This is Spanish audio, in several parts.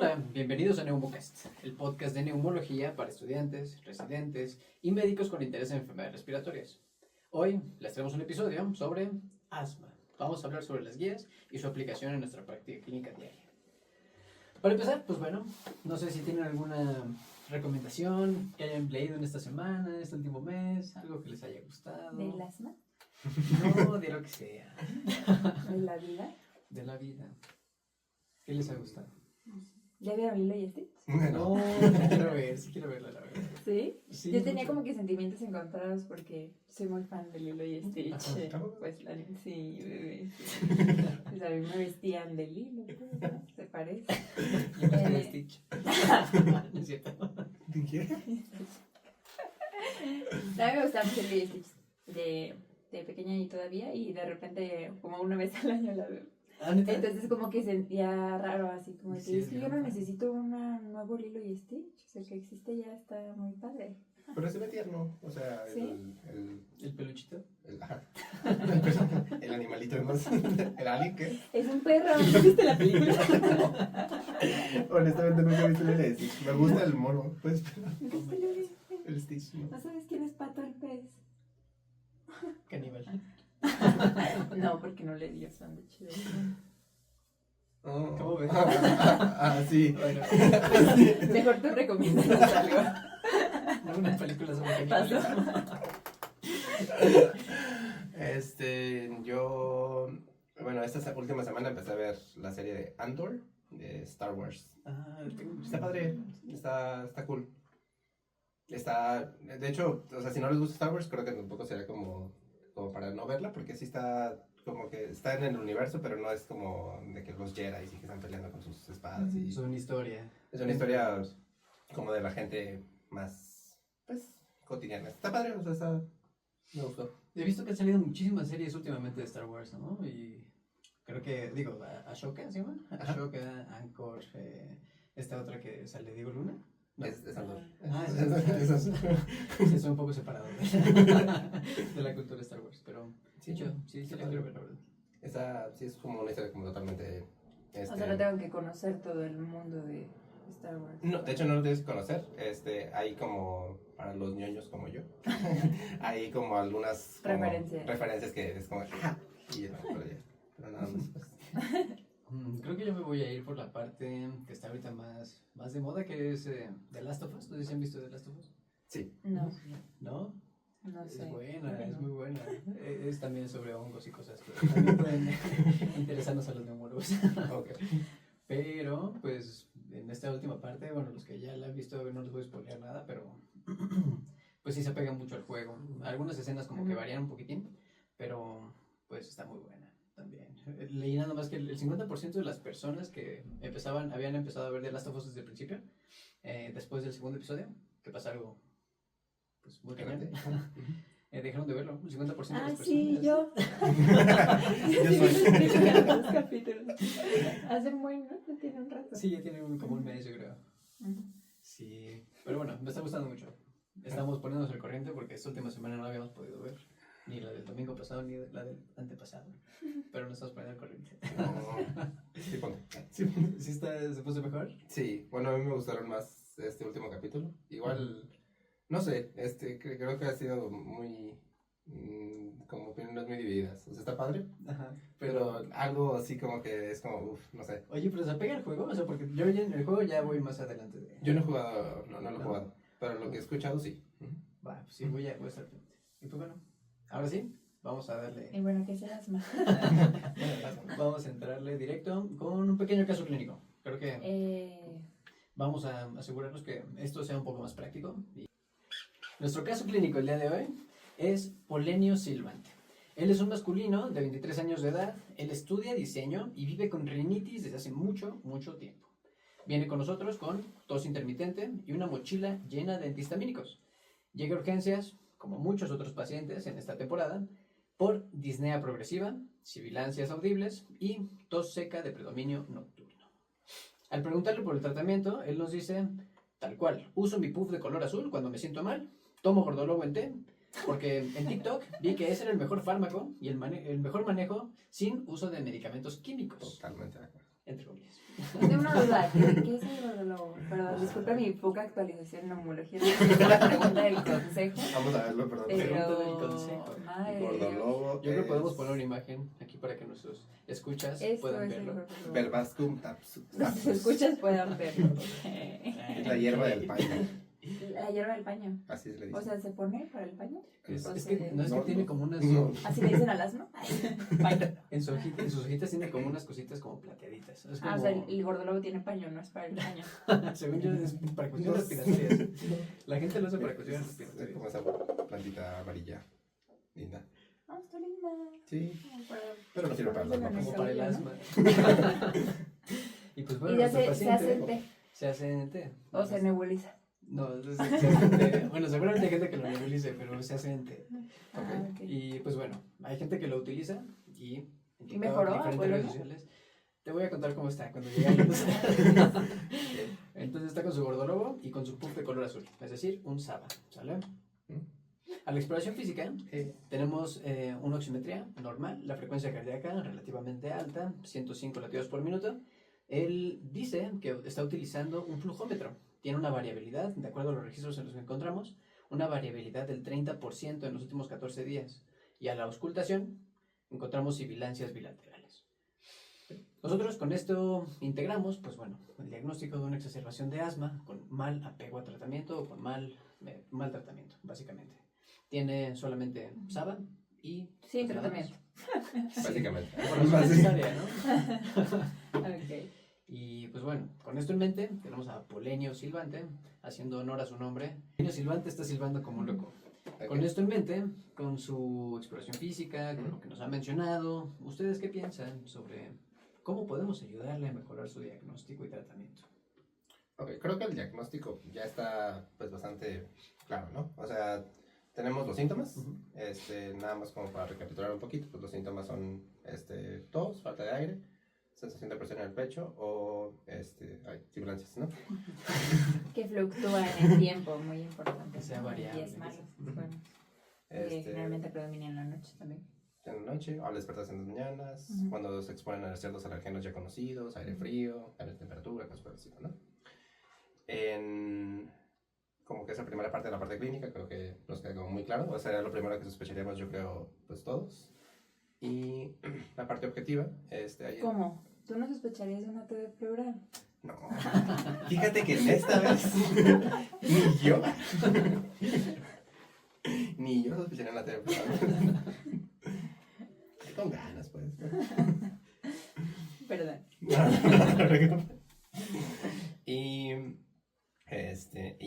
Hola, bienvenidos a Neumocast, el podcast de neumología para estudiantes, residentes y médicos con interés en enfermedades respiratorias. Hoy les traemos un episodio sobre asma. Vamos a hablar sobre las guías y su aplicación en nuestra práctica clínica diaria. Para empezar, pues bueno, no sé si tienen alguna recomendación que hayan leído en esta semana, este último mes, algo que les haya gustado. ¿Del asma? No, de lo que sea. ¿De la vida? De la vida. ¿Qué les ha gustado? ¿Ya vieron Lilo y Stitch? No, sí quiero verla, la verdad. ¿Sí? Sí, Yo tenía mucho. como que sentimientos encontrados porque soy muy fan de Lilo y Stitch. Ajá. Pues sí, bebé, sí. Pues a mí me vestían de Lilo, pues, ¿no? ¿Se parece? Yo me estoy de Stitch. No es cierto. ¿De qué? A mí me gustaba mucho Lilo y Stitch de pequeña y todavía, y de repente como una vez al año la veo. ¿Neta? Entonces como que sentía raro, así como que Sí, es que yo no ajá. necesito un nuevo Lilo y Stitch, o sea, el que existe ya está muy padre. Pero se ve tierno, o sea, ¿Sí? ¿El peluchito? ajá. El animalito además, el alien que Es un perro, ¿no viste la película? honestamente nunca he visto el Stitch. Me gusta el mono, pues, pero ¿Viste, Lili? el Stitch no. ¿No sabes quién es Pato el pez? Caníbal. No, porque no le dio sándwich de Oh. ¿Cómo ves? Sí. Bueno, Mejor tú recomiendas algo. una película sobre caníbales. Bueno, esta última semana empecé a ver la serie de Andor, de Star Wars. Está padre, está cool. De hecho, o sea, si no les gusta Star Wars, creo que tampoco sería como para no verla, porque sí está como que está en el universo, pero no es como de que los Jedi y que están peleando con sus espadas. Y Es una historia. es una historia como de la gente más, pues, cotidiana. Está padre, o sea, me gustó. He visto que han salido muchísimas series últimamente de Star Wars, ¿no? Y creo que, digo, Ashoka, ¿se llama? Ajá. Ashoka, Anchor, esta otra que sale, Diego Luna. No. Es Andor. Ah, sí, son un poco separados de la cultura de Star Wars, pero Sí, sí, la quiero ver, la verdad. Esa sí es como una historia como totalmente... O sea, no tengo que conocer todo el mundo de Star Wars. No, de hecho no lo tienes que conocer. Hay como, para los ñoños como yo, hay como algunas como referencias que es como, y ya, pero nada más. Pues. Creo que yo me voy a ir por la parte que está ahorita más de moda, que es The Last of Us. No sé si han visto The Last of Us. Sí. No, ¿No? no sé. Es buena, Creo que es no. muy buena. Es también sobre hongos y cosas que también pueden interesarnos a los neumólogos. Ok. Pero, pues, en esta última parte, bueno, los que ya la han visto no les voy a spoilear nada, pero pues sí se pega mucho al juego. Algunas escenas como que varían un poquitín, pero pues está muy buena también. Leí nada más que el 50% de las personas que habían empezado a ver The Last of Us desde el principio, después del segundo episodio, que pasa algo pues muy cañón, dejaron de verlo, el 50% de las personas. Sí, yo. Yo soy. Los capítulos. Hace muy, ¿no? Ya tiene un rato. Sí, ya tiene como un mes, yo creo. Sí, pero bueno, me está gustando mucho. Estamos poniéndonos al corriente porque esta última semana no habíamos podido ver ni la del domingo pasado ni la del antepasado, pero nos estamos poniendo al corriente. Sí, ponte. ¿Sí se puso mejor? Sí, bueno, a mí me gustaron más este último capítulo. Igual, no sé, creo que ha sido muy, como opiniones muy divididas. O sea, está padre, Ajá, pero algo así como que es como, no sé. Oye, pero ¿se apega al juego? O sea, porque yo ya en el juego ya voy más adelante de... Yo no he jugado, no lo he jugado, pero lo que he escuchado sí. Va, pues sí, voy a estar pendiente. Y pues bueno, ahora sí, vamos a darle... Y bueno, ¿qué es el asma? Vamos a entrarle directo con un pequeño caso clínico. Creo que vamos a asegurarnos que esto sea un poco más práctico. Y nuestro caso clínico el día de hoy es Polenio Silvante. Él es un masculino de 23 años de edad. Él estudia diseño y vive con rinitis desde hace mucho tiempo. Viene con nosotros con tos intermitente y una mochila llena de antihistamínicos. Llega a urgencias, como muchos otros pacientes en esta temporada, por disnea progresiva, sibilancias audibles y tos seca de predominio nocturno. Al preguntarle por el tratamiento, él nos dice, tal cual, uso mi puff de color azul cuando me siento mal, tomo gordolobo en té, porque en TikTok vi que ese era el mejor fármaco y el mejor manejo sin uso de medicamentos químicos. Totalmente de acuerdo. entre comillas. Tengo una duda, ¿qué es el gordolobo? Perdón, disculpe mi poca actualización en neumología. Es la pregunta del consejo. Vamos a verlo, perdón. Pregunta del consejo. Madre Gordolobo. Yo creo que podemos poner una imagen aquí para que nuestros escuchas puedan verlo. Verbascum tapsu. Los escuchas puedan verlo. Es la hierba del paño. La hierba del paño. Así se le dice. O sea, ¿se pone para el paño? Es O que sea, no es que tiene como unas. ¿Así le dicen al asno? Paño. En sus hojitas tiene como unas cositas como plateaditas. Es como... Ah, o sea, el gordolobo tiene paño, no es para el paño. Según yo, es para cuestiones respiratorias. La gente lo hace para cuestiones Es respiratorias. como esa plantita amarilla. Linda. Ah, está linda. Sí. Como para- Pero no sirve para el asma. Como para el asma. Y pues bueno, Y ya nuestro se hace paciente en té. se hace en té. O se nebuliza. No, se hace en té. Bueno, seguramente hay gente que lo nebulice, pero se hace en té. Ah, ok. Y pues bueno, hay gente que lo utiliza y en TikTok, mejoró, diferentes Apolo? redes sociales. Te voy a contar cómo está cuando llegue ahí. Entonces está con su gordolobo y con su puff de color azul, es decir, un Saba, ¿sale? A la exploración física tenemos una oximetría normal, la frecuencia cardíaca relativamente alta, 105 latidos por minuto. Él dice que está utilizando un flujómetro. Tiene una variabilidad, de acuerdo a los registros en los que encontramos, una variabilidad del 30% en los últimos 14 días. Y a la auscultación encontramos sibilancias bilaterales. Nosotros con esto integramos, pues bueno, el diagnóstico de una exacerbación de asma con mal apego a tratamiento o con mal tratamiento, básicamente. Tiene solamente SABA y... Sin pues, nada tratamiento. Básicamente. más. Por razón necesaria, ¿no? Ok. Y pues bueno, con esto en mente tenemos a Polenio Silvante, haciendo honor a su nombre. Polenio Silvante está silbando como un loco. Con esto en mente, con su exploración física, con lo que nos ha mencionado, ¿ustedes qué piensan sobre cómo podemos ayudarle a mejorar su diagnóstico y tratamiento? Ok, creo que el diagnóstico ya está pues bastante claro, ¿no? O sea, tenemos los síntomas, nada más como para recapitular un poquito, pues los síntomas son tos, falta de aire, sensación de presión en el pecho o sibilancias, ¿no? Que fluctúa en el tiempo, muy importante. Que sea variable. Y es malo. Bueno, generalmente predomina en la noche también. En la noche, o al despertarse en las mañanas, cuando se exponen a ciertos alergenos ya conocidos, aire frío, cambios de temperatura, cosas por el estilo, ¿no? Como que esa primera parte de la parte clínica creo que nos queda como muy claro, o sea, era lo primero que sospecharíamos yo creo pues todos. Y la parte objetiva, ¿Cómo? ¿Tú no sospecharías de una TB pleural? No, fíjate que en esta vez ni yo sospecharía una TB pleural. Con ganas, pues. Perdón. Y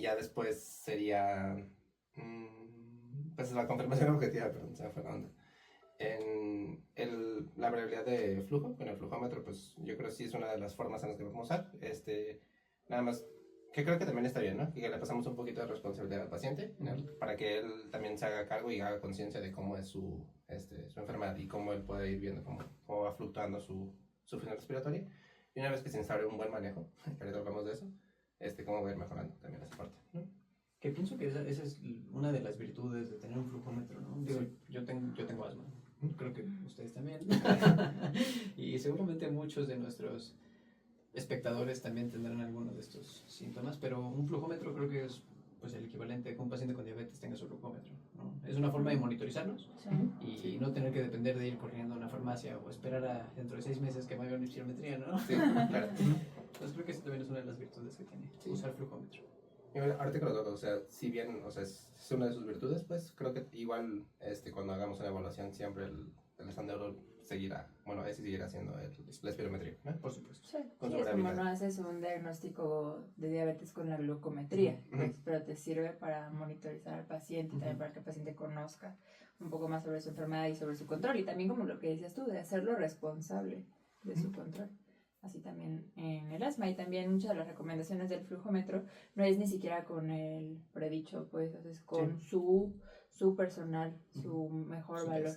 ya después sería pues la confirmación objetiva, perdón, se me fue la onda. En la variabilidad de flujo, con el flujómetro, pues yo creo que sí es una de las formas en las que vamos a usar. Nada más que creo que también está bien, ¿no? Que le pasamos un poquito de responsabilidad al paciente para que él también se haga cargo y haga conciencia de cómo es su enfermedad y cómo él puede ir viendo cómo va fluctuando su función respiratoria. Y una vez que se instaure un buen manejo, que ahorita hablamos de eso, cómo va a ir mejorando también esa parte, ¿no? Que pienso que esa es una de las virtudes de tener un flujómetro, ¿no? Digo, yo tengo asma, creo que ustedes también. Y seguramente muchos de nuestros espectadores también tendrán algunos de estos síntomas, pero un flujómetro creo que es pues el equivalente a que un paciente con diabetes tenga su glucómetro, ¿no? Es una forma de monitorizarnos y no tener que depender de ir corriendo a una farmacia o esperar a dentro de 6 meses que me hagan una espirometría, ¿no? Sí, claro. Entonces creo que eso también es una de las virtudes que tiene, usar flujómetro. Y ahorita que lo toco, o sea, si bien, o sea, es una de sus virtudes, pues creo que igual, cuando hagamos una evaluación siempre el estándar seguirá, bueno, ese seguirá siendo la espirometría, ¿no? Por supuesto. Sí, Con sí, su es como variabilidad. no haces un diagnóstico de diabetes con la glucometría, pues, pero te sirve para monitorizar al paciente, también para que el paciente conozca un poco más sobre su enfermedad y sobre su control, y también como lo que decías tú, de hacerlo responsable de su control. Así también en el asma, y también muchas de las recomendaciones del flujómetro no es ni siquiera con el predicho, pues es con su personal, su mejor valor.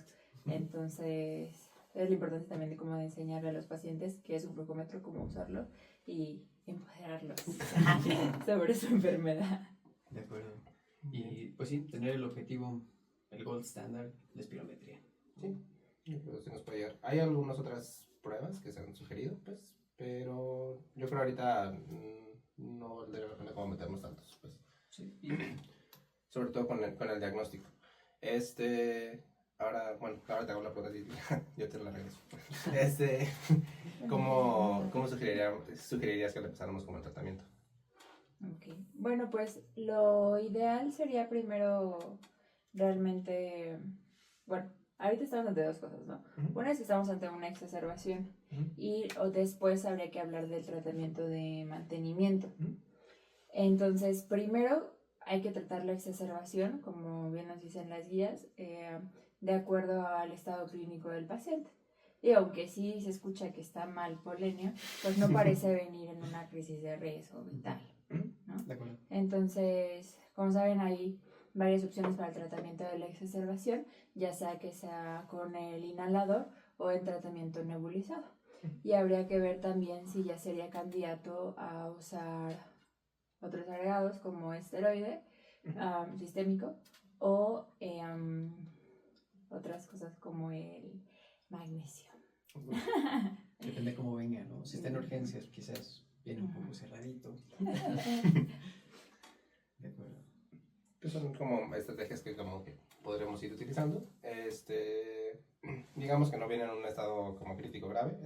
Entonces es la importancia también de cómo enseñarle a los pacientes qué es un flujómetro, cómo usarlo y empoderarlos sobre su enfermedad. De acuerdo. Y pues sí, tener el objetivo, el gold standard, la espirometría. Sí, pues sí nos puede ayudar. Hay algunas otras pruebas que se han sugerido, pues pero yo creo ahorita no valdría la pena como meternos tantos, pues. Sí. Sobre todo con el diagnóstico. Ahora te hago la pregunta y yo te la regreso. ¿Cómo sugerirías que le empezáramos con el tratamiento? Ok. Bueno, pues lo ideal sería primero realmente, bueno, ahorita estamos ante dos cosas, ¿no? Uh-huh. Una es que estamos ante una exacerbación Uh-huh. o después habría que hablar del tratamiento de mantenimiento. Uh-huh. Entonces, primero hay que tratar la exacerbación, como bien nos dicen las guías, de acuerdo al estado clínico del paciente. Y aunque sí se escucha que está mal polenio, pues no parece venir en una crisis de riesgo vital, ¿no? De acuerdo. Entonces, como saben, hay varias opciones para el tratamiento de la exacerbación, ya sea que sea con el inhalador o en tratamiento nebulizado. Y habría que ver también si ya sería candidato a usar otros agregados como esteroide sistémico o otras cosas como el magnesio. Depende cómo venga, ¿no? Si está en urgencias, quizás viene un poco cerradito. De acuerdo. Pues son como estrategias que como que podremos ir utilizando. Digamos que no viene en un estado como crítico grave.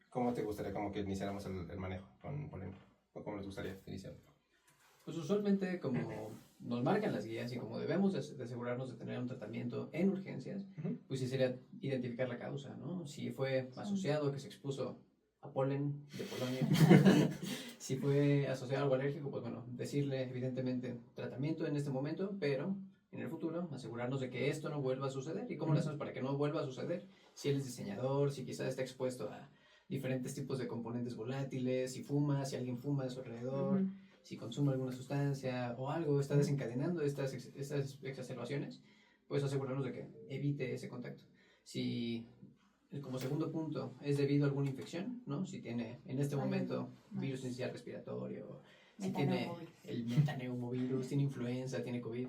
¿Cómo te gustaría como que iniciáramos el manejo con polenio? ¿O cómo les gustaría iniciar? Pues usualmente como nos marcan las guías y como debemos de asegurarnos de tener un tratamiento en urgencias, pues sí sería identificar la causa, ¿no? Si fue asociado, que se expuso a polen de Polonia, si fue asociado a algo alérgico, pues bueno, decirle evidentemente tratamiento en este momento, pero en el futuro asegurarnos de que esto no vuelva a suceder. ¿Y cómo lo hacemos para que no vuelva a suceder? Si él es diseñador, si quizás está expuesto a diferentes tipos de componentes volátiles, si fuma, si alguien fuma a su alrededor, si consume alguna sustancia o algo está desencadenando estas exacerbaciones, pues asegurarnos de que evite ese contacto. Si, como segundo punto, es debido a alguna infección, ¿no? Si tiene en este momento virus inicial respiratorio, si tiene el metaneumovirus, tiene influenza, tiene COVID,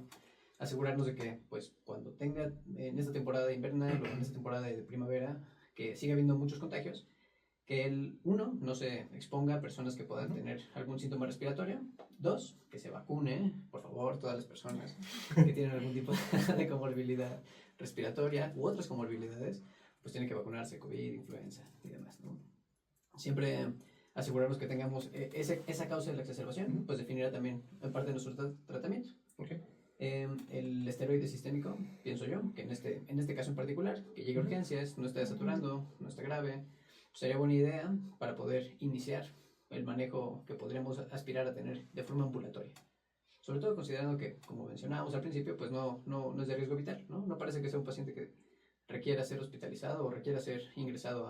asegurarnos de que, pues, cuando tenga en esta temporada invernal o en esta temporada de primavera, que siga habiendo muchos contagios, que no se exponga a personas que puedan tener algún síntoma respiratorio. 2, que se vacune, por favor, todas las personas que tienen algún tipo de comorbilidad respiratoria u otras comorbilidades, pues tienen que vacunarse, COVID, influenza y demás, ¿no? Siempre asegurarnos que tengamos esa causa de la exacerbación, pues definirá también en parte de nuestro tratamiento. Okay. El esteroide sistémico, pienso yo, que en este caso en particular, que llegue a urgencias, no está desaturando, no está grave, sería buena idea para poder iniciar el manejo que podríamos aspirar a tener de forma ambulatoria. Sobre todo considerando que, como mencionábamos al principio, pues no es de riesgo vital, ¿no? No parece que sea un paciente que requiera ser hospitalizado o requiera ser ingresado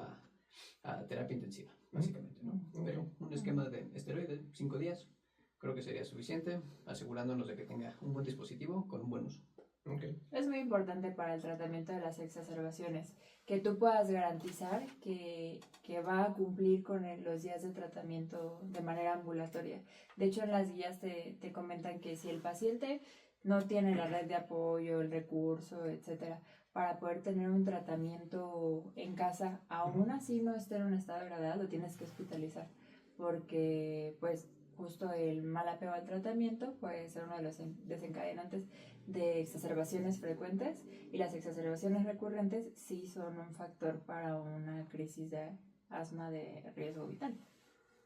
a terapia intensiva, básicamente, ¿no? Pero un esquema de esteroide, 5 días, creo que sería suficiente, asegurándonos de que tenga un buen dispositivo con un buen uso. Okay. Es muy importante para el tratamiento de las exacerbaciones que tú puedas garantizar que va a cumplir con los días de tratamiento de manera ambulatoria. De hecho, en las guías te comentan que si el paciente no tiene la red de apoyo, el recurso, etcétera, para poder tener un tratamiento en casa, aún así no esté en un estado de gravedad, lo tienes que hospitalizar, porque pues justo el mal apego al tratamiento puede ser uno de los desencadenantes de exacerbaciones frecuentes, y las exacerbaciones recurrentes sí son un factor para una crisis de asma de riesgo vital.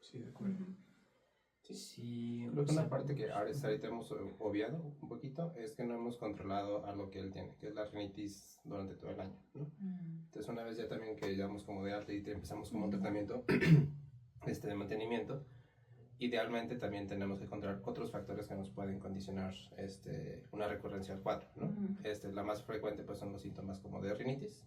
Sí, de acuerdo. Sí, creo que una parte que ahorita hemos obviado un poquito es que no hemos controlado a lo que él tiene, que es la rinitis durante todo el año, ¿no? Entonces una vez ya también que llevamos como de alta y empezamos como un tratamiento de mantenimiento, idealmente también tenemos que controlar otros factores que nos pueden condicionar una recurrencia al cuadro, ¿no? La más frecuente pues son los síntomas como de rinitis.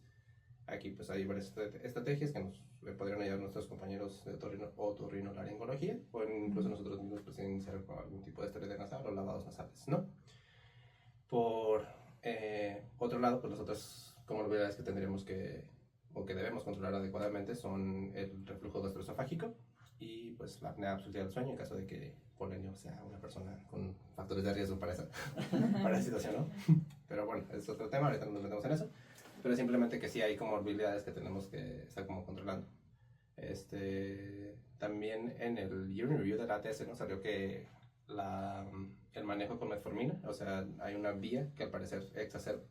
Aquí pues hay varias estrategias que nos podrían ayudar nuestros compañeros de otorrinolaringología o incluso nosotros mismos pues iniciar con algún tipo de esteroide nasal o lavados nasales, ¿no? Por otro lado, pues las otras comorbilidades que tendríamos que debemos controlar adecuadamente son el reflujo gastroesofágico y pues la apnea obstructiva del sueño en caso de que polenio sea una persona con factores de riesgo para esa situación, ¿no? Pero bueno, es otro tema, ahorita no nos metemos en eso, pero simplemente que sí hay comorbilidades que tenemos que estar como controlando. También en el Year in Review de la ATS, ¿no? Salió que el manejo con metformina, o sea, hay una vía que al parecer exacerba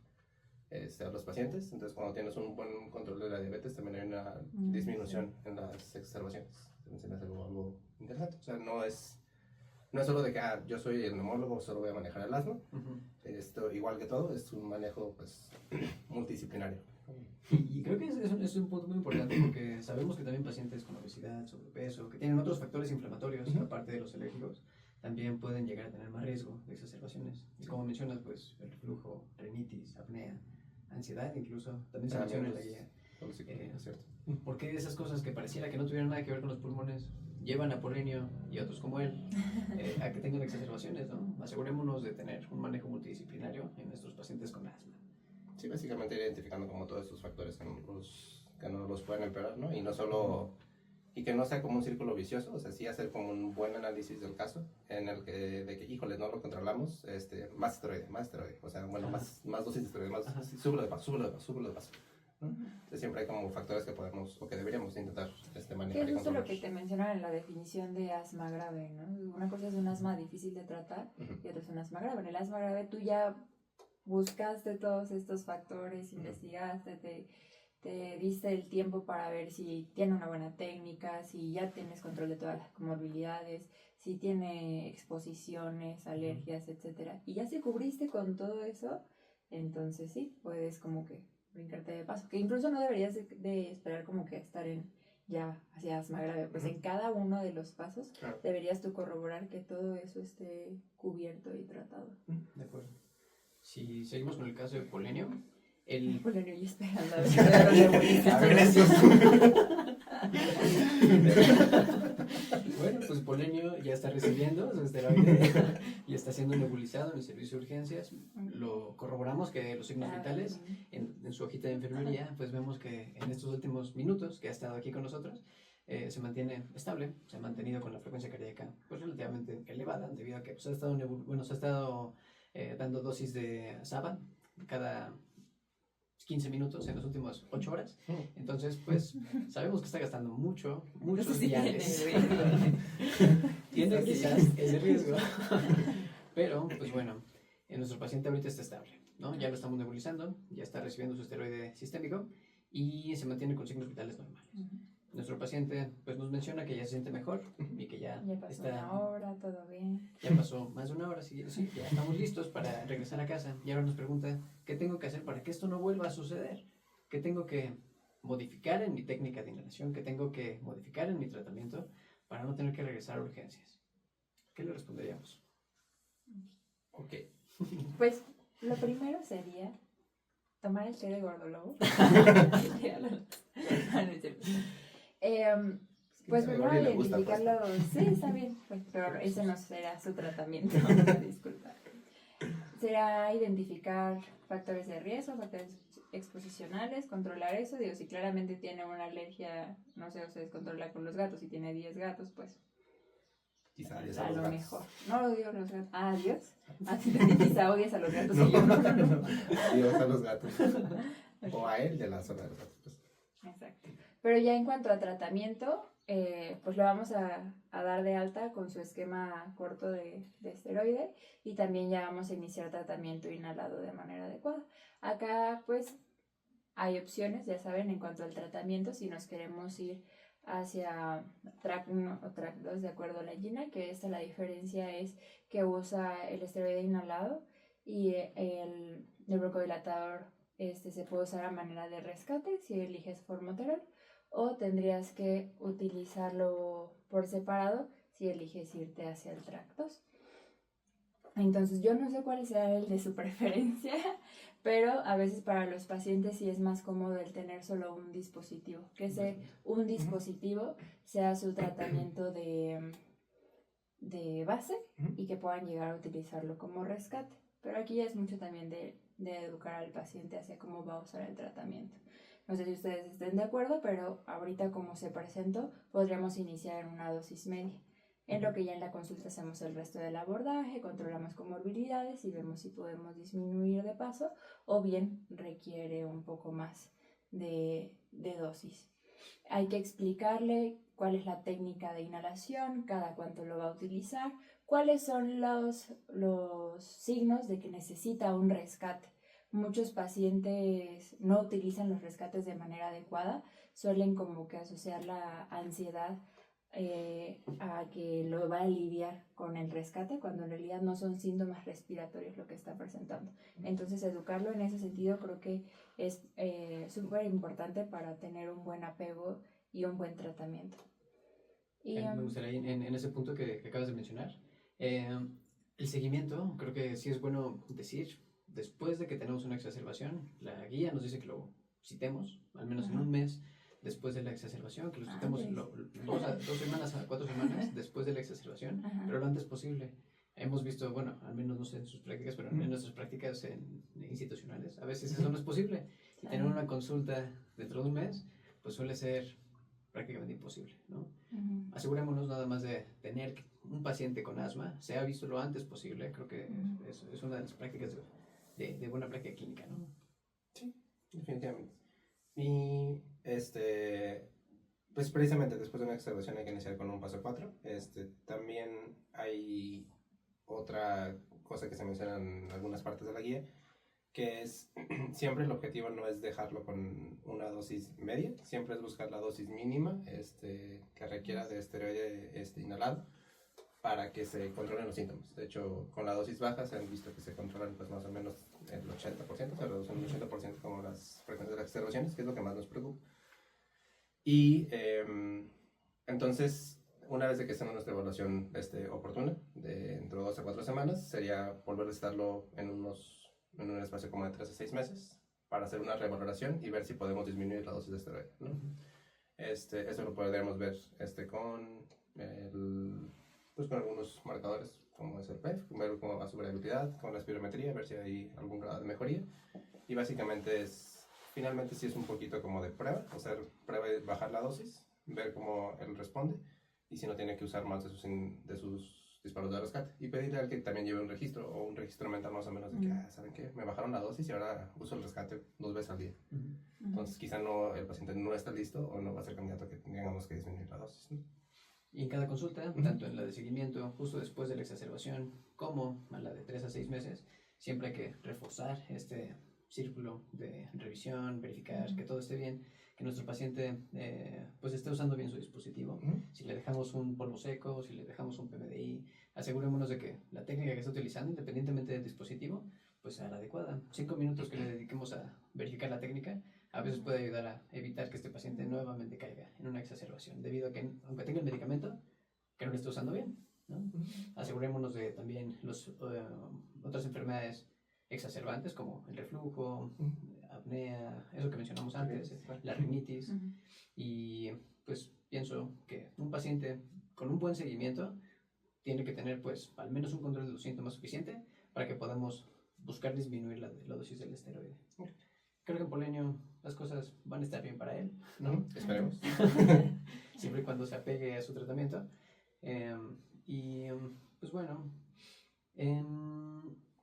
a los pacientes. Entonces, cuando tienes un buen control de la diabetes, también hay una disminución en las exacerbaciones. También se me hace algo interesante. O sea, no es solo de que yo soy el neumólogo, solo voy a manejar el asma. Esto, igual que todo, es un manejo pues multidisciplinario. Y creo que es un punto muy importante porque sabemos que también pacientes con obesidad, sobrepeso, que tienen otros factores inflamatorios, aparte de los alérgicos, también pueden llegar a tener más riesgo de exacerbaciones. Y como mencionas, pues el reflujo, rinitis, apnea, ansiedad incluso, también se menciona en la guía. ¿Cierto? Porque esas cosas que pareciera que no tuvieran nada que ver con los pulmones llevan a Polenio y otros como él a que tengan exacerbaciones, ¿no? Asegurémonos de tener un manejo multidisciplinario en nuestros pacientes con asma. Sí, básicamente identificando como todos estos factores que no los pueden empeorar, ¿no? Y no solo, y que no sea como un círculo vicioso, o sea, sí hacer como un buen análisis del caso, en el que, de que, híjole, no lo controlamos, más esteroide, o sea, bueno, más dosis de esteroide, súbelo de paso, ¿no? Entonces siempre hay como factores que podemos, o que deberíamos intentar manejar. Que es justo lo que te mencionan en la definición de asma grave, ¿no? Una cosa es un asma difícil de tratar y otra es un asma grave. En el asma grave tú ya buscaste todos estos factores, investigaste, te diste el tiempo para ver si tiene una buena técnica, si ya tienes control de todas las comorbilidades, si tiene exposiciones, alergias, etcétera. Y ya se cubriste con todo eso, entonces sí, puedes como que brincarte de paso. Que incluso no deberías de esperar como que estar ya hacia asma grave. Pues en cada uno de los pasos deberías tú corroborar que todo eso esté cubierto y tratado. De acuerdo. Si seguimos con el caso de Polenio, Polenio y esperando a ver si Bueno, pues Polenio ya está recibiendo su esteroide y está siendo nebulizado en el servicio de urgencias. Lo corroboramos que los signos vitales en su hojita de enfermería, pues vemos que en estos últimos minutos que ha estado aquí con nosotros, se mantiene estable, se ha mantenido con la frecuencia cardíaca pues relativamente elevada, debido a que pues, se ha estado dando dosis de SABA cada 15 minutos en las últimas 8 horas. Entonces, pues, sabemos que está gastando muchos viales. Tiene quizás ese riesgo. Pero, pues bueno, nuestro paciente ahorita está estable, ¿no? Ya lo estamos nebulizando, ya está recibiendo su esteroide sistémico y se mantiene con signos vitales normales. Nuestro paciente pues nos menciona que ya se siente mejor y que ya pasó una hora, todo bien. Ya pasó más de una hora, sí, ya estamos listos para regresar a casa. Y ahora nos pregunta, ¿qué tengo que hacer para que esto no vuelva a suceder? ¿Qué tengo que modificar en mi técnica de inhalación? ¿Qué tengo que modificar en mi tratamiento para no tener que regresar a urgencias? ¿Qué le responderíamos? Ok. Pues lo primero sería tomar el té de gordolobo. Pues primero identificarlo. Sí, está bien, pues, pero ese no será su tratamiento. Disculpa. Será identificar factores de riesgo, factores exposicionales, controlar eso. Digo, si claramente tiene una alergia, no sé, o se descontrola con los gatos, si tiene 10 gatos, pues quizá a lo mejor. No odio a los gatos. Ah, Dios. Así te quizá odias a los gatos. No, y yo no. Dios a los gatos. O a él de la zona de los gatos. Pues. Exacto. Pero ya en cuanto a tratamiento, pues lo vamos a dar de alta con su esquema corto de esteroide y también ya vamos a iniciar tratamiento inhalado de manera adecuada. Acá pues hay opciones, ya saben, en cuanto al tratamiento, si nos queremos ir hacia track 1 o track 2 de acuerdo a la GINA, que la diferencia es que usa el esteroide inhalado y el broncodilatador se puede usar a manera de rescate si eliges formoterol, o tendrías que utilizarlo por separado si eliges irte hacia el track 2. Entonces yo no sé cuál sea el de su preferencia, pero a veces para los pacientes sí es más cómodo el tener solo un dispositivo, que ese un dispositivo sea su tratamiento de base y que puedan llegar a utilizarlo como rescate. Pero aquí ya es mucho también de educar al paciente hacia cómo va a usar el tratamiento. No sé si ustedes estén de acuerdo, pero ahorita como se presentó, podríamos iniciar en una dosis media. En lo que ya en la consulta hacemos el resto del abordaje, controlamos comorbilidades y vemos si podemos disminuir de paso o bien requiere un poco más de dosis. Hay que explicarle cuál es la técnica de inhalación, cada cuánto lo va a utilizar, cuáles son los signos de que necesita un rescate. Muchos pacientes no utilizan los rescates de manera adecuada, suelen como que asociar la ansiedad a que lo va a aliviar con el rescate, cuando en realidad no son síntomas respiratorios lo que está presentando. Entonces, educarlo en ese sentido creo que es súper importante para tener un buen apego y un buen tratamiento. Y, Me gustaría en ese punto que acabas de mencionar, el seguimiento, creo que sí es bueno decir, después de que tenemos una exacerbación, la guía nos dice que lo citemos, al menos en un mes después de la exacerbación, que lo citemos 2 semanas a 4 semanas después de la exacerbación, pero lo antes posible. Hemos visto, bueno, al menos no sé en sus prácticas, pero en nuestras prácticas institucionales, a veces eso no es posible. Y tener una consulta dentro de un mes, pues suele ser prácticamente imposible, ¿no? Asegurémonos nada más de tener un paciente con asma, sea visto lo antes posible, creo que es una de las prácticas de buena práctica clínica, ¿no? Sí, definitivamente. Y pues precisamente después de una exacerbación hay que iniciar con un paso 4. También hay otra cosa que se menciona en algunas partes de la guía, que es siempre el objetivo no es dejarlo con una dosis media, siempre es buscar la dosis mínima que requiera de esteroide inhalado para que se controlen los síntomas. De hecho, con la dosis baja se han visto que se controlan pues más o menos el 80%, se reducen un 80% como las frecuencias de las exacerbaciones, que es lo que más nos preocupa. Y entonces, una vez de que hacemos nuestra evaluación oportuna, de entre 2 a 4 semanas, sería volver a estarlo en un espacio como de 3 a 6 meses para hacer una revaloración y ver si podemos disminuir la dosis de esteroide, ¿no? Eso lo podríamos ver con algunos marcadores como es el PEF, ver cómo va su variabilidad, con la espirometría, ver si hay algún grado de mejoría. Y básicamente finalmente sí es un poquito como de prueba, o sea, prueba de bajar la dosis, ver cómo él responde y si no tiene que usar más de sus disparos de rescate. Y pedirle al que también lleve un registro o un registro mental más o menos de que, ¿saben qué? Me bajaron la dosis y ahora uso el rescate 2 veces al día. Entonces quizá el paciente no está listo o no va a ser candidato a que tengamos que disminuir la dosis, ¿no? Y en cada consulta, tanto en la de seguimiento, justo después de la exacerbación, como a la de 3 a 6 meses, siempre hay que reforzar este círculo de revisión, verificar que todo esté bien, que nuestro paciente pues esté usando bien su dispositivo. Si le dejamos un polvo seco, si le dejamos un PMDI, asegurémonos de que la técnica que está utilizando, independientemente del dispositivo, pues sea la adecuada. 5 minutos que le dediquemos a verificar la técnica a veces puede ayudar a evitar que este paciente nuevamente caiga en una exacerbación, debido a que, aunque tenga el medicamento, que no lo esté usando bien, ¿no? Asegurémonos de también otras enfermedades exacerbantes como el reflujo, apnea, eso que mencionamos antes, la rinitis. Y pues pienso que un paciente con un buen seguimiento tiene que tener pues al menos un control de los síntomas suficiente para que podamos buscar disminuir la dosis del esteroide. Creo que en Polenio las cosas van a estar bien para él, ¿no? Esperemos. Siempre y cuando se apegue a su tratamiento. Pues bueno,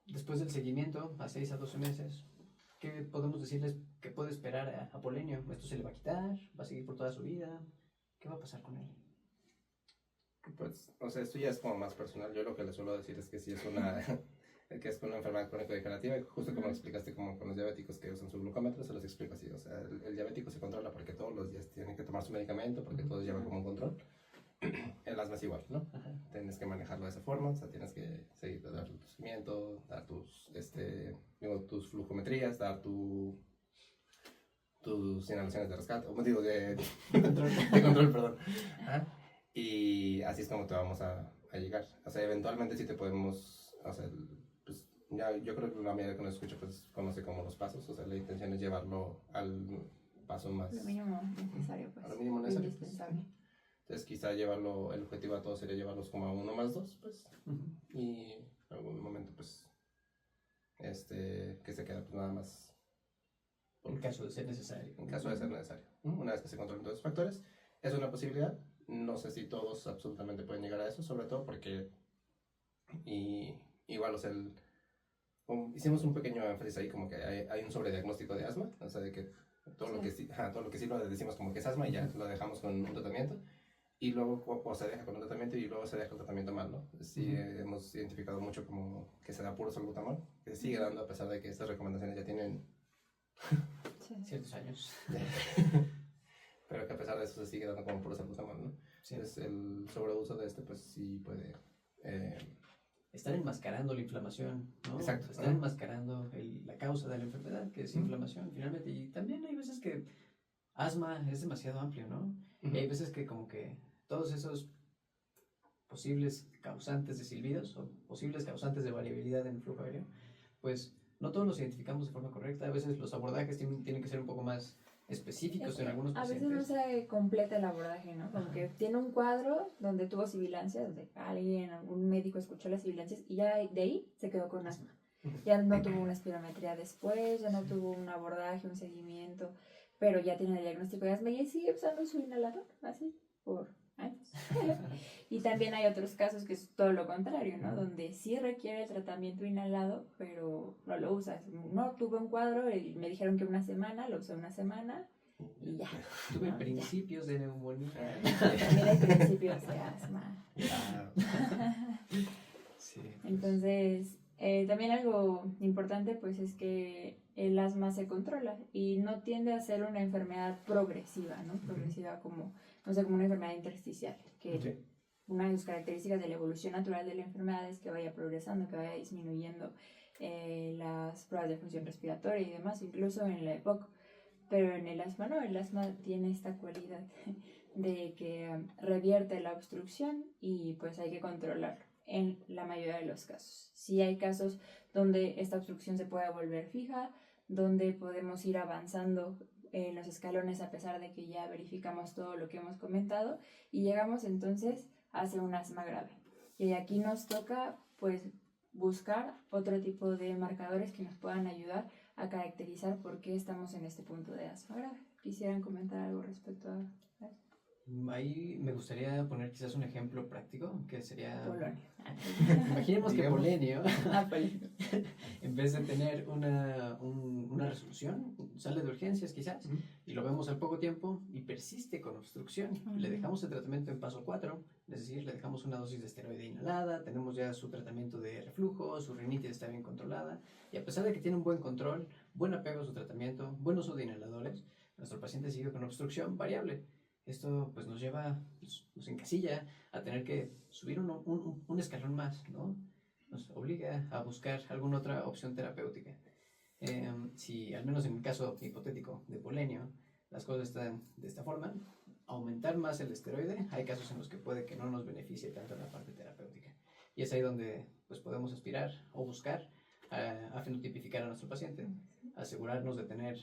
después del seguimiento, a 6 a 12 meses, ¿qué podemos decirles que puede esperar a Polenio? ¿Esto se le va a quitar? ¿Va a seguir por toda su vida? ¿Qué va a pasar con él? Pues, o sea, esto ya es como más personal. Yo lo que les suelo decir es que sí es una enfermedad crónico-degenerativa, justo como explicaste como con los diabéticos que usan su glucómetro, se los explico así. O sea, el diabético se controla porque todos los días tiene que tomar su medicamento, porque todos llevan como un control. El asma es igual, ¿no? Tienes que manejarlo de esa forma, o sea, tienes que seguir, dar tu seguimiento, dar tus flujometrías, dar tus inhalaciones de rescate, o digo, de control, perdón. Y así es como te vamos a llegar. O sea, eventualmente sí te podemos, o sea, pues ya yo creo que la mayoría que nos escucha pues conoce como los pasos, o sea, la intención es llevarlo al paso más... Lo mínimo necesario, pues. A lo mínimo necesario. Indispensable. Entonces quizá el objetivo a todos sería llevarlos como a 1 más 2, pues, y en algún momento pues, que se queda pues nada más. En caso de ser necesario. En caso de ser necesario. Una vez que se controlen todos los factores, es una posibilidad. No sé si todos absolutamente pueden llegar a eso, sobre todo porque, igual, o sea, hicimos un pequeño énfasis ahí, como que hay un sobrediagnóstico de asma, o sea, de que todo lo que sí, todo lo que sí lo decimos como que es asma y ya lo dejamos con un tratamiento. Y luego o se deja con un tratamiento y luego se deja el tratamiento mal, ¿no? Sí, hemos identificado mucho como que se da puro salbutamol, que se sigue dando a pesar de que estas recomendaciones ya tienen ciertos años. Pero que a pesar de eso se sigue dando como puro salbutamol, ¿no? Sí. Entonces el sobreuso de este pues sí puede... Están enmascarando la inflamación, ¿no? Exacto. Están enmascarando la causa de la enfermedad, que es inflamación, finalmente. Y también hay veces que asma es demasiado amplio, ¿no? Y hay veces que como que todos esos posibles causantes de silbidos o posibles causantes de variabilidad en el flujo aéreo, pues no todos los identificamos de forma correcta. A veces los abordajes tienen que ser un poco más específicos en algunos pacientes. A veces no se completa el abordaje, ¿no? Como que tiene un cuadro donde tuvo sibilancias, donde algún médico escuchó las sibilancias y ya de ahí se quedó con asma. Ya no tuvo una espirometría después, ya no tuvo un abordaje, un seguimiento, pero ya tiene el diagnóstico de asma y sigue usando su inhalador, así, por años. Y también hay otros casos que es todo lo contrario, ¿no? Donde sí requiere el tratamiento inhalado, pero no lo usa. No, tuve un cuadro y me dijeron que una semana, lo usé una semana y ya. Tuve ¿no? principios de neumonía. También hay principios de asma. Sí. Entonces, también algo importante pues es que el asma se controla y no tiende a ser una enfermedad progresiva, ¿no? Progresiva como, no sé, como una enfermedad intersticial, que una de sus características de la evolución natural de la enfermedad es que vaya progresando, que vaya disminuyendo las pruebas de función respiratoria y demás, incluso en la EPOC. Pero en el asma no, el asma tiene esta cualidad de que revierte la obstrucción y pues hay que controlarlo en la mayoría de los casos. Sí hay casos donde esta obstrucción se puede volver fija, donde podemos ir avanzando en los escalones a pesar de que ya verificamos todo lo que hemos comentado y llegamos entonces hacia un asma grave. Y aquí nos toca pues buscar otro tipo de marcadores que nos puedan ayudar a caracterizar por qué estamos en este punto de asma grave. ¿Quisieran comentar algo respecto a eso? Ahí me gustaría poner quizás un ejemplo práctico, que sería... Polonia. Imaginemos que Polenio, Polenio. en vez de tener una resolución, sale de urgencias quizás, y lo vemos al poco tiempo y persiste con obstrucción. Le dejamos el tratamiento en paso 4, es decir, le dejamos una dosis de esteroide inhalada, tenemos ya su tratamiento de reflujo, su rinitis está bien controlada, y a pesar de que tiene un buen control, buen apego a su tratamiento, buen uso de inhaladores, nuestro paciente sigue con obstrucción variable. Esto pues nos lleva, nos encasilla a tener que subir un escalón más, ¿no? Nos obliga a buscar alguna otra opción terapéutica. Si al menos en el caso hipotético de Polenio, las cosas están de esta forma, aumentar más el esteroide, hay casos en los que puede que no nos beneficie tanto en la parte terapéutica. Y es ahí donde pues podemos aspirar o buscar a fenotipificar a nuestro paciente, asegurarnos de tener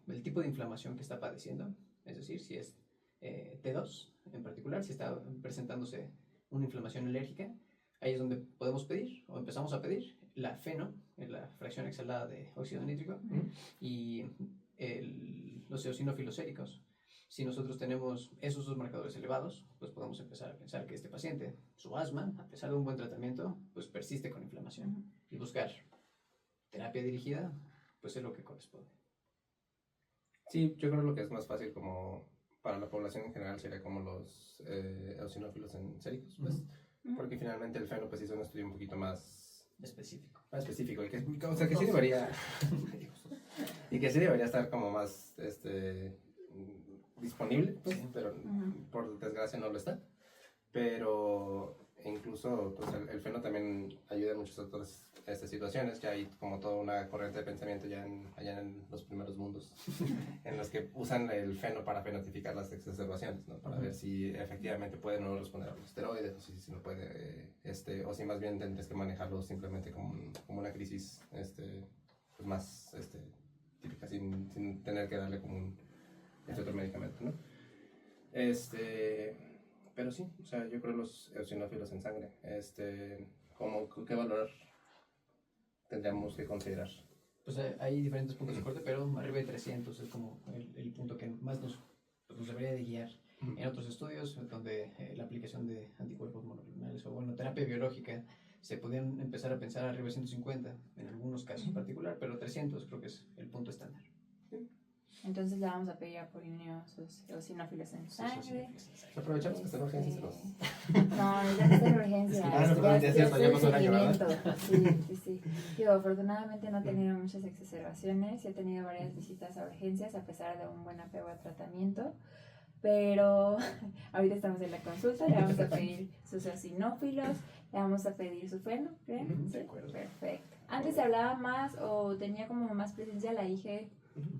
el tipo de inflamación que está padeciendo, es decir, si es T2 en particular, si está presentándose una inflamación alérgica, ahí es donde podemos pedir o empezamos a pedir la FeNO, la fracción exhalada de óxido nítrico, y los eosinófilos séricos. Si nosotros tenemos esos dos marcadores elevados, pues podemos empezar a pensar que este paciente, su asma, a pesar de un buen tratamiento, pues persiste con inflamación y buscar terapia dirigida, pues es lo que corresponde. Sí, yo creo que lo que es más fácil como para la población en general sería como los eosinófilos séricos, pues, porque finalmente el feno pues hizo un estudio un poquito más específico. Más específico, y que, o sea, que sí debería y que sí debería estar como más disponible, pues, pero por desgracia no lo está. Pero incluso pues, el feno también ayuda en muchas otras situaciones. Ya hay como toda una corriente de pensamiento allá en los primeros mundos en los que usan el feno para fenotificar las exacerbaciones, ¿no? Para ver si efectivamente puede o no responder a los esteroides, o si no puede, o si más bien tendrías que manejarlo simplemente como una crisis pues más típica, sin tener que darle como un otro medicamento, ¿no? Pero sí, o sea, yo creo los eosinófilos en sangre, ¿qué valor tendríamos que considerar? Pues hay diferentes puntos de corte, pero arriba de 300 es como el punto que más nos debería de guiar. En otros estudios donde la aplicación de anticuerpos monoclonales o bueno, terapia biológica, se podían empezar a pensar arriba de 150 en algunos casos en particular, pero 300 creo que es el punto estándar. Entonces le vamos a pedir a Polinio sus eosinófilos en sangre. Aprovechamos que está en urgencia y se los... No, ya está en urgencia. Perdón, ya es cierto, ya pasó un año, ¿verdad? Sí. Digo, afortunadamente no he tenido muchas exacerbaciones, he tenido varias visitas a urgencias a pesar de un buen apego al tratamiento, pero ahorita estamos en la consulta, le vamos a pedir sus eosinófilos, le vamos a pedir su feno, ¿creen? De acuerdo. Perfecto. Antes se hablaba más o tenía como más presencia la IgE,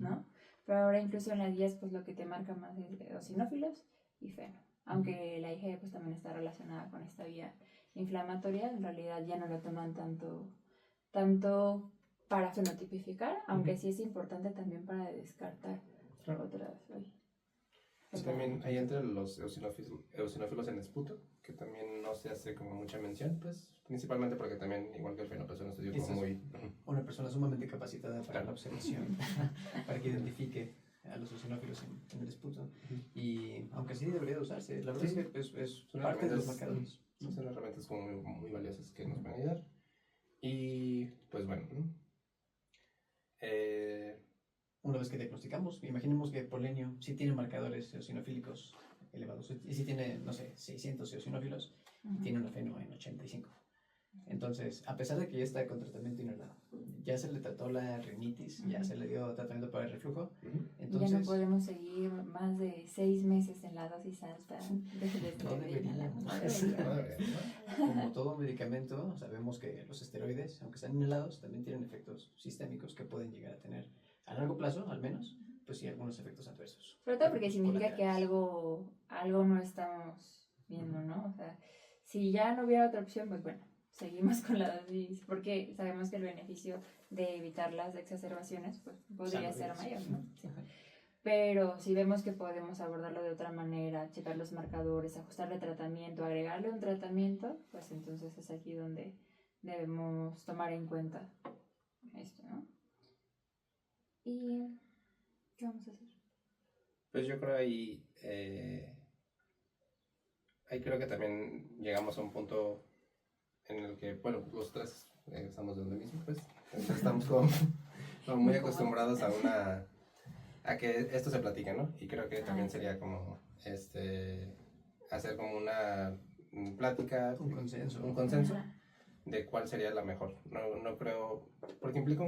¿no? Pero ahora incluso en las guías pues lo que te marca más es eosinófilos y feno. Aunque la IgE pues también está relacionada con esta vía inflamatoria, en realidad ya no lo toman tanto para fenotipificar, aunque sí es importante también para descartar otras. Sí, también hay entre los eosinófilos en esputo, que también no se hace como mucha mención, pues principalmente porque también, igual que el feno, pues es un estudio como muy... Una persona sumamente capacitada para la observación, para que identifique a los eosinófilos en el esputo. Y aunque sí debería de usarse, la verdad es que es parte de los marcadores. Son herramientas como muy valiosas que nos pueden ayudar. Y pues bueno, una vez que diagnosticamos, imaginemos que Polenio sí tiene marcadores eosinofílicos elevados, y sí tiene, no sé, 600 eosinófilos, y tiene un feno en 85. Entonces, a pesar de que ya está con tratamiento inhalado, ya se le trató la rinitis, ya se le dio tratamiento para el reflujo, entonces... Ya no podemos seguir más de 6 meses en la dosis alta. No deberíamos. Como todo medicamento, sabemos que los esteroides, aunque están inhalados, también tienen efectos sistémicos que pueden llegar a tener, a largo plazo al menos, pues sí, algunos efectos adversos. Sobre todo porque significa que algo no estamos viendo, ¿no? O sea, si ya no hubiera otra opción, pues bueno, seguimos con la dosis, porque sabemos que el beneficio de evitar las exacerbaciones pues podría ser mayor, ¿no? Sí. Pero si vemos que podemos abordarlo de otra manera, checar los marcadores, ajustarle tratamiento, agregarle un tratamiento, pues entonces es aquí donde debemos tomar en cuenta esto, ¿no? ¿Y qué vamos a hacer? Pues yo creo ahí creo que también llegamos a un punto en el que, bueno, los tres estamos de donde mismo, pues, entonces estamos como muy acostumbrados a que esto se platique, ¿no? Y creo que también sería como, hacer como una plática, un consenso de cuál sería la mejor. No creo, porque implica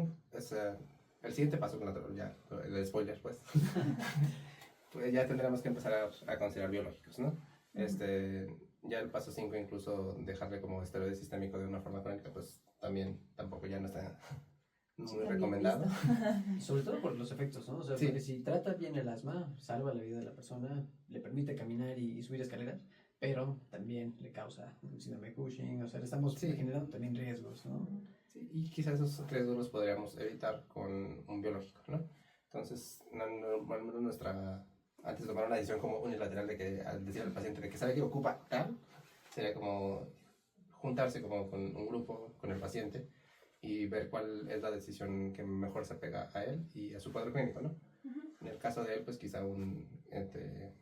el siguiente paso, ya, el spoiler, pues, pues ya tendremos que empezar a considerar biológicos, ¿no? Ya el paso 5, incluso dejarle como esteroide sistémico de una forma crónica, pues tampoco ya no está muy recomendado. Sobre todo por los efectos, ¿no? O sea, porque si trata bien el asma, salva la vida de la persona, le permite caminar y subir escaleras, pero también le causa un síndrome de Cushing, o sea, le estamos generando también riesgos, ¿no? Sí, y quizás esos riesgos los podríamos evitar con un biológico, ¿no? Entonces, al menos antes de tomar una decisión como unilateral de que al decir al paciente de que sabe que ocupa tal, sería como juntarse como con un grupo, con el paciente, y ver cuál es la decisión que mejor se apega a él y a su cuadro clínico, ¿no? En el caso de él, pues quizá un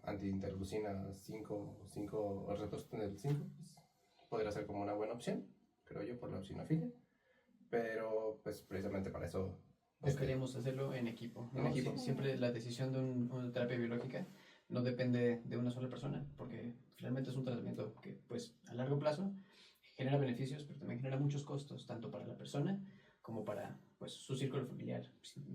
antiinterleucina 5 o retrosten del 5, pues, podría ser como una buena opción, creo yo, por la eosinofilia, pero pues precisamente para eso buscaríamos hacerlo en equipo, ¿no? En equipo. Siempre la decisión de una terapia biológica no depende de una sola persona, porque finalmente es un tratamiento que, pues, a largo plazo genera beneficios, pero también genera muchos costos, tanto para la persona como para, pues, su círculo familiar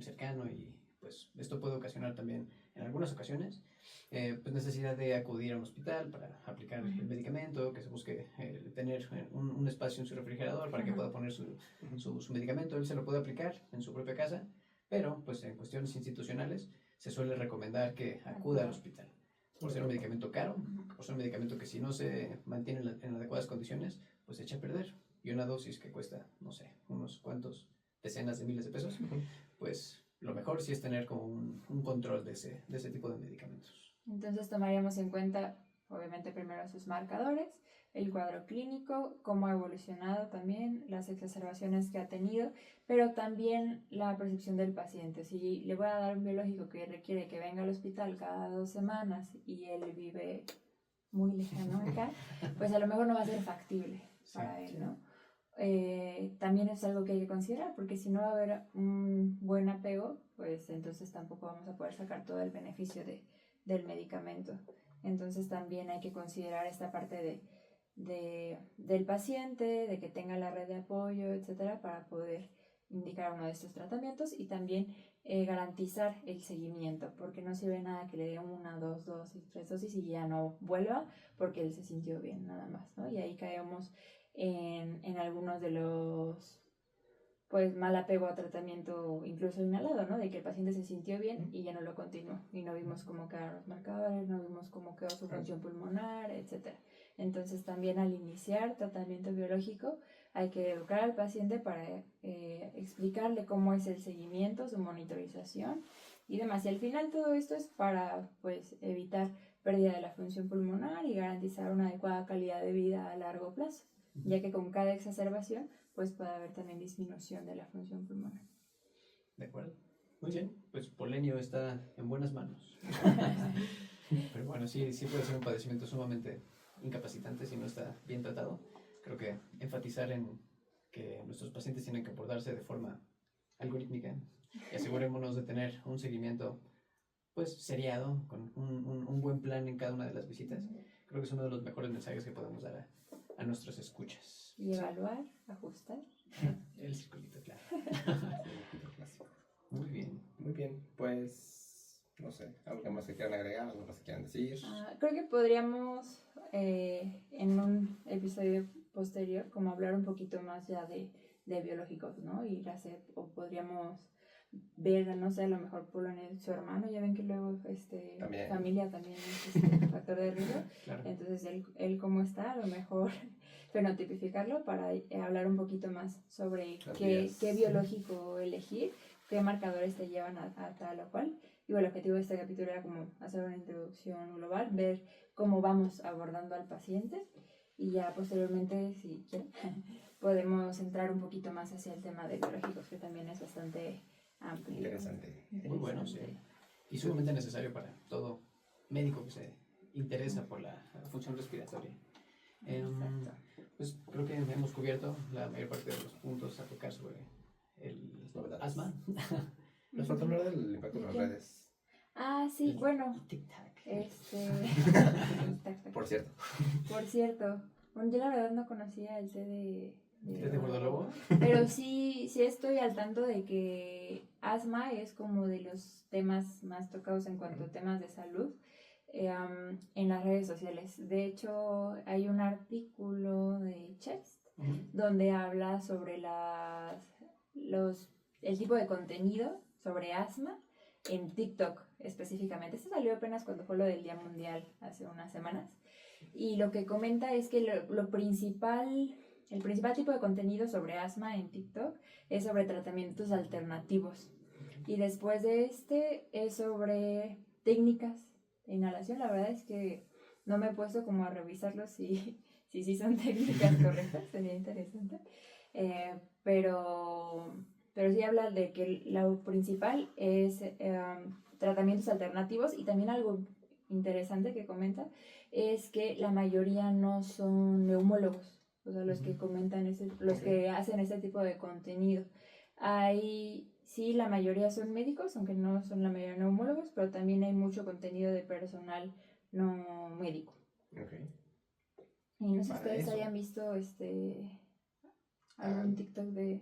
cercano, y pues esto puede ocasionar también, en algunas ocasiones, pues necesidad de acudir a un hospital para aplicar el medicamento, que se busque tener un espacio en su refrigerador para que pueda poner su medicamento. Él se lo puede aplicar en su propia casa, pero pues en cuestiones institucionales se suele recomendar que acuda al hospital, por ser un medicamento caro, por ser un medicamento que si no se mantiene en adecuadas condiciones, pues se echa a perder. Y una dosis que cuesta, no sé, unos cuantos decenas de miles de pesos, pues lo mejor sí es tener como un control de ese tipo de medicamentos. Entonces tomaríamos en cuenta, obviamente, primero sus marcadores, el cuadro clínico, cómo ha evolucionado también, las exacerbaciones que ha tenido, pero también la percepción del paciente. Si le voy a dar un biológico que requiere que venga al hospital cada 2 semanas y él vive muy lejano acá, pues a lo mejor no va a ser factible para él, ¿no? también es algo que hay que considerar, porque si no va a haber un buen apego, pues entonces tampoco vamos a poder sacar todo el beneficio del medicamento. Entonces también hay que considerar esta parte del paciente, de que tenga la red de apoyo, etcétera, para poder indicar uno de estos tratamientos y también garantizar el seguimiento, porque no sirve nada que le dé 1, 2 dosis, 3 dosis y ya no vuelva porque él se sintió bien nada más, ¿no? Y ahí caemos en algunos de los, pues, mal apego a tratamiento incluso inhalado, ¿no? De que el paciente se sintió bien y ya no lo continuó y no vimos cómo quedaron los marcadores, no vimos cómo quedó su función pulmonar, etcétera. Entonces también al iniciar tratamiento biológico hay que educar al paciente para explicarle cómo es el seguimiento, su monitorización y demás. Y al final todo esto es para, pues, evitar pérdida de la función pulmonar y garantizar una adecuada calidad de vida a largo plazo, ya que con cada exacerbación pues puede haber también disminución de la función pulmonar. De acuerdo. Muy bien, pues Polenio está en buenas manos. Pero bueno, sí puede ser un padecimiento sumamente incapacitante si no está bien tratado. Creo que enfatizar en que nuestros pacientes tienen que abordarse de forma algorítmica y asegurémonos de tener un seguimiento pues seriado, con un buen plan en cada una de las visitas. Creo que es uno de los mejores mensajes que podemos dar a nuestros escuchas. Y evaluar, ajustar. El circulito, claro. Muy bien. Muy bien, pues no sé, algo más que quieran agregar, algo más que quieran decir. Creo que podríamos en un episodio posterior como hablar un poquito más ya de biológicos, ¿no? Ir a hacer, o podríamos ver, no sé, a lo mejor Polonio, su hermano, ya ven que luego También. familia también es factor de riesgo. Claro. Entonces él cómo está, a lo mejor fenotipificarlo para hablar un poquito más sobre qué biológico elegir, qué marcadores te llevan a tal o cual. Y bueno, el objetivo de este capítulo era como hacer una introducción global, ver cómo vamos abordando al paciente y ya posteriormente, si quieren, podemos entrar un poquito más hacia el tema de biológicos, que también es bastante amplio. Interesante. Muy bueno, sí. Y sumamente necesario para todo médico que se interesa por la función respiratoria. Pues creo que hemos cubierto la mayor parte de los puntos a tocar sobre el asma. Nos falta hablar del impacto en las redes. Sí, bueno. Tic-tac. Por cierto. Por cierto. Bueno, yo la verdad no conocía el té de gordolobo. Pero sí estoy al tanto de que asma es como de los temas más tocados en cuanto a temas de salud en las redes sociales. De hecho, hay un artículo de Chest donde habla sobre el tipo de contenido sobre asma en TikTok específicamente. Este salió apenas cuando fue lo del Día Mundial hace unas semanas. Y lo que comenta es que el principal tipo de contenido sobre asma en TikTok es sobre tratamientos alternativos. Y después de es sobre técnicas de inhalación. La verdad es que no me he puesto como a revisarlo si son técnicas correctas, sería interesante. Pero sí habla de que lo principal es tratamientos alternativos, y también algo interesante que comenta es que la mayoría no son neumólogos, o sea, los que comentan que hacen este tipo de contenido. Sí, la mayoría son médicos, aunque no son la mayoría neumólogos, pero también hay mucho contenido de personal no médico. Okay. Y no sé si ustedes hayan visto algún TikTok de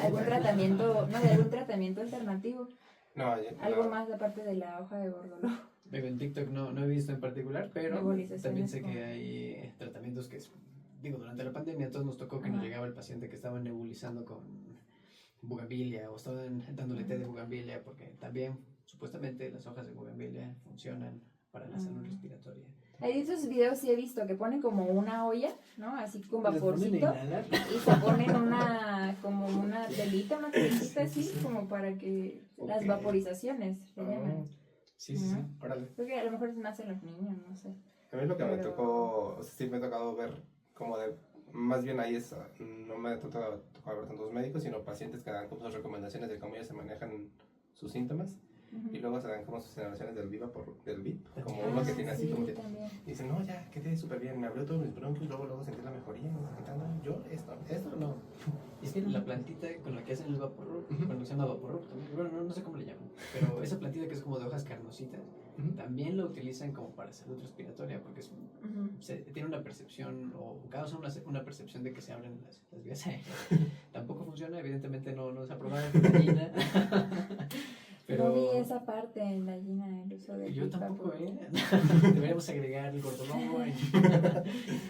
algún tratamiento alternativo. No, algo más aparte de la hoja de gordolobo. En TikTok no he visto en particular, pero también sé que hay tratamientos que, durante la pandemia a todos nos tocó que nos llegaba el paciente que estaba nebulizando con bugambilia o estaban dándole té de bugambilia, porque también supuestamente las hojas de bugambilia funcionan para la salud respiratoria. Hay esos videos, sí he visto, que ponen como una olla, ¿no? Así con vaporcito, y se ponen como una telita, una telita así, como para que las vaporizaciones se llaman. Sí. Órale. Creo que a lo mejor es más en los niños, no sé. A mí lo que me tocó, sí me ha tocado ver como más bien ahí no me ha tocado ver tantos médicos, sino pacientes que dan como sus recomendaciones de cómo ellos se manejan sus síntomas. y luego se dan como sus generaciones del VIP, como uno que tiene así como que dicen, no, ya, quedé súper bien, me abrió todos mis bronquios, luego sentí la mejoría, yo, esto no. Y es que la plantita con la que hacen el vaporrup, bueno, se llama vaporrup también, bueno, no sé cómo le llaman, pero esa plantita que es como de hojas carnositas, también la utilizan como para salud respiratoria, porque tiene una percepción, o causa una percepción de que se abren las vías aéreas. Tampoco funciona, evidentemente no es aprobada por la Gina. Pero no vi esa parte en la Gina, el uso de yo tampoco, deberíamos agregar el gordolobo.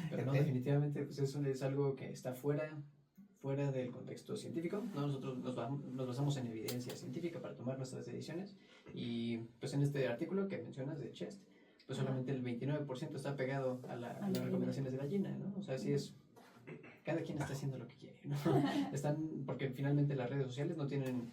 Pero no, definitivamente pues es algo que está fuera del contexto científico, ¿no? Nosotros nos basamos en evidencia científica para tomar nuestras decisiones, y pues en este artículo que mencionas de Chest, pues solamente el 29% está pegado a las recomendaciones de la Gina, ¿no? O sea, sí es, cada quien está haciendo lo que quiere, ¿no? Porque finalmente las redes sociales no tienen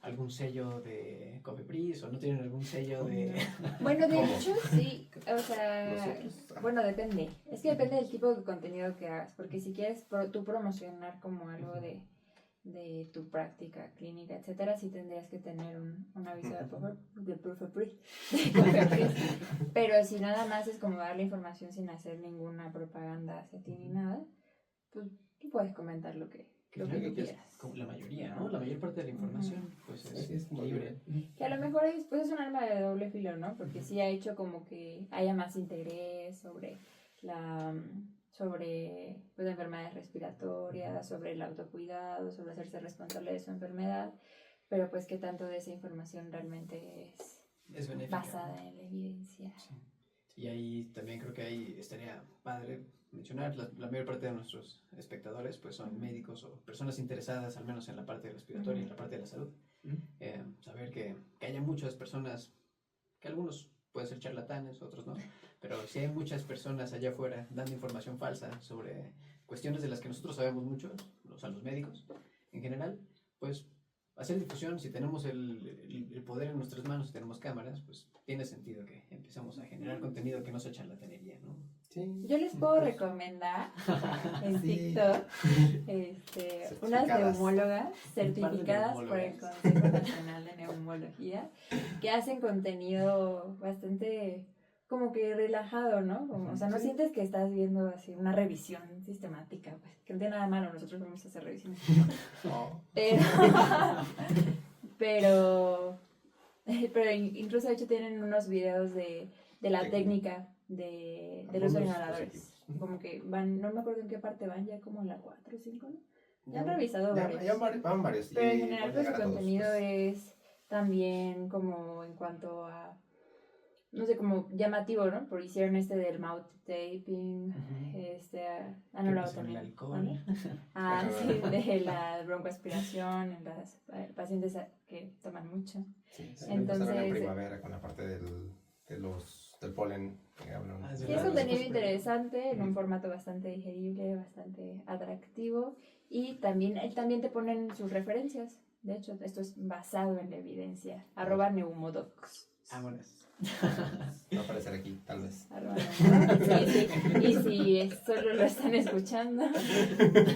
algún sello de Cofepris o no tienen algún sello de... Bueno, de hecho, sí, o sea, bueno, depende. Es que depende del tipo de contenido que hagas, porque si quieres tú promocionar como algo de tu práctica clínica, etcétera, sí tendrías que tener un aviso de Cofepris. Pero si nada más es como dar la información sin hacer ninguna propaganda hacia ti ni nada, pues tú puedes comentar lo que quieras. Como la mayoría, ¿no? La mayor parte de la información, pues es libre. Que a lo mejor pues es un arma de doble filo, ¿no? Porque sí ha hecho como que haya más interés sobre pues, enfermedades respiratorias, sobre el autocuidado, sobre hacerse responsable de su enfermedad, pero pues que tanto de esa información realmente es benéfica, basada en la evidencia. Sí. Y ahí también creo que ahí estaría padre mencionar, la mayor parte de nuestros espectadores pues son médicos o personas interesadas al menos en la parte respiratoria y en la parte de la salud. Saber que haya muchas personas, que algunos pueden ser charlatanes, otros no, pero si hay muchas personas allá afuera dando información falsa sobre cuestiones de las que nosotros sabemos mucho, o sea, los médicos en general, pues hacer difusión. Si tenemos el poder en nuestras manos, si tenemos cámaras, pues tiene sentido que empecemos a generar contenido que no sea charlatanería, ¿no? Sí. Yo les puedo recomendar en TikTok unas neumólogas certificadas por el Consejo Nacional de Neumología, que hacen contenido bastante como que relajado, ¿no? O sea, no sientes que estás viendo así una revisión sistemática, pues, que no tiene nada de malo, nosotros vamos a hacer revisiones. Pero incluso de hecho tienen unos videos de la técnica de los inhaladores. Como que van, no me acuerdo en qué parte van, ya como en la 4 o 5, ¿no? Ya han revisado varios. Ya van varios. Pero en general pues su contenido es también como en cuanto a, no sé, como llamativo, ¿no? Porque hicieron del mouth taping, anulado también. El alcohol. Sí, de la broncoaspiración en las pacientes que toman mucho. Sí, entonces en primavera con la parte del polen. Sí, es un contenido interesante, en un formato bastante digerible, bastante atractivo, y también te ponen sus referencias. De hecho, esto es basado en la evidencia. @neumodocs. Vámonos. Va a aparecer aquí, tal vez. Sí. Y si solo lo están escuchando,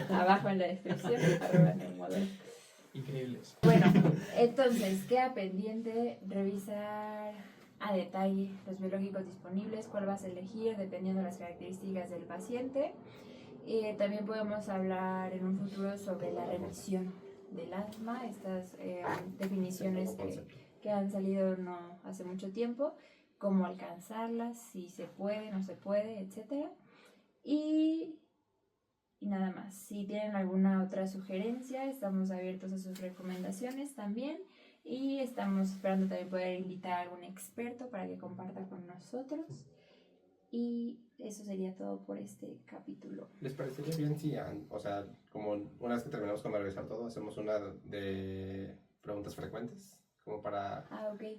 abajo en la descripción, @neumodocs. Increíbles. Bueno, entonces queda pendiente revisar a detalle los biológicos disponibles, cuál vas a elegir dependiendo de las características del paciente. También podemos hablar en un futuro sobre la remisión del asma, estas definiciones que han salido no hace mucho tiempo, cómo alcanzarlas, si se puede, no se puede, etc. Y nada más. Si tienen alguna otra sugerencia, estamos abiertos a sus recomendaciones también. Y estamos esperando también poder invitar a algún experto para que comparta con nosotros. Y eso sería todo por este capítulo. ¿Les parecería bien si, o sea, como una vez que terminamos con revisar todo, hacemos una de preguntas frecuentes? Como para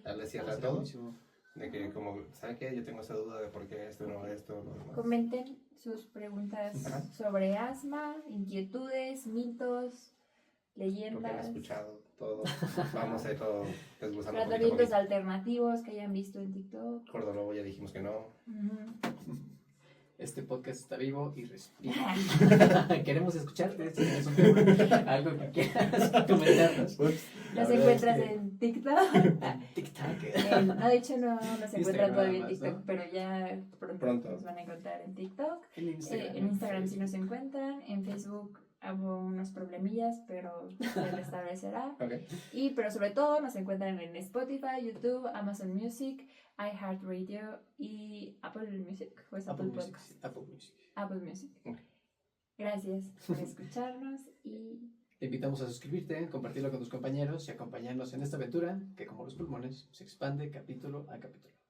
darle cierre a todo. Buenísimo. De que como, ¿sabe qué? Yo tengo esa duda de por qué esto, lo demás. Comenten sus preguntas sobre asma, inquietudes, mitos, leyendas. Lo que han escuchado, todo. Vamos a ir todo desglosando. Tratamientos alternativos que hayan visto en TikTok. Gordolobo ya dijimos que no. Este podcast está vivo y respira. Queremos escucharte. Si tienes un tema, algo que quieras comentarnos. Nos encuentras en TikTok. TikTok. No, de hecho no nos encuentran todavía en TikTok, ¿no? pero ya pronto nos van a encontrar en TikTok. En Instagram sí nos encuentran. En Facebook hubo unos problemillas, pero se restablecerá. Okay. Pero sobre todo nos encuentran en Spotify, YouTube, Amazon Music, iHeartRadio y Apple Music. ¿O es Apple Podcast? Apple Music. Apple Music. Okay. Gracias por escucharnos y Te invitamos a suscribirte, compartirlo con tus compañeros y acompañarnos en esta aventura que, como los pulmones, se expande capítulo a capítulo.